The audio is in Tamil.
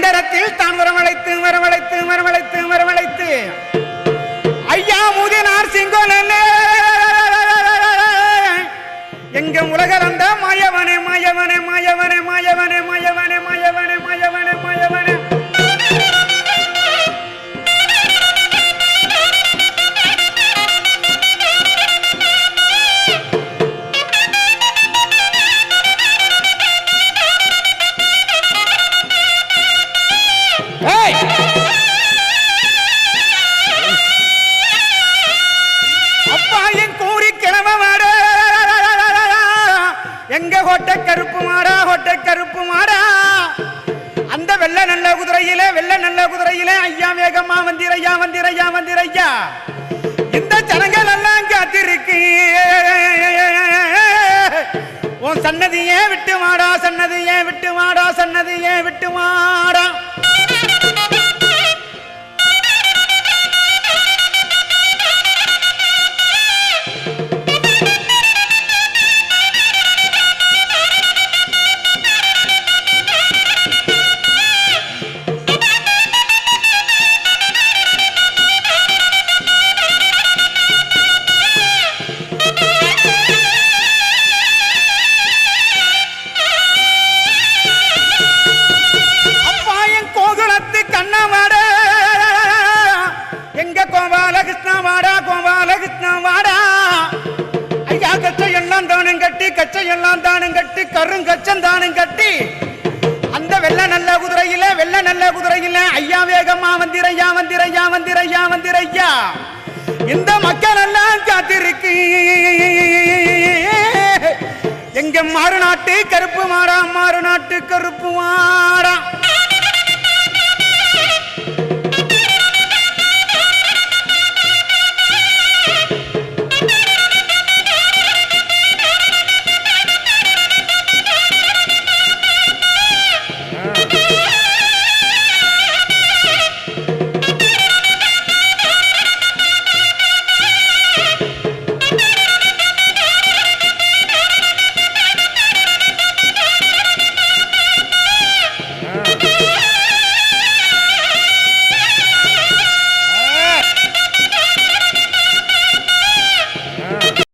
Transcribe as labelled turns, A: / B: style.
A: மண்டலத்தில் தான் வரவழைத்து வரவழைத்து வரவழைத்து வரவழைத்து ஐயா முதினார் சிங்கோல எங்க உலகளந்த மாயவனே மாயவனே மாயவனே மாயவனே மாயவனே மாயவனே மாயவனே மாயவனே எங்க ஹோட்ட கருப்பு மாடா அந்த வெள்ள நல்ல குதிரையிலே ஐயா வேகமா வந்திரையா வந்திரையா வந்திரையா இந்த ஜனங்கள் எல்லாம் காத்திருக்கு உன் சன்னதியே விட்டு மாடா சன்னதியே விட்டு மாடா சன்னதியே விட்டு மாடா கச்சையெல்லாம் தானும் கட்டி கருங்கச்சம் தானும் கட்டி அந்த வெள்ள நல்ல குதிரையில ஐயா வேகமா வந்திரையா வந்திரையா வந்திரையா வந்திரையா இந்த மக்கள் எல்லாம் காத்திருக்கு எங்க மாறுநாட்டு கருப்பு மாடா மாறுநாட்டு கருப்பு மாடா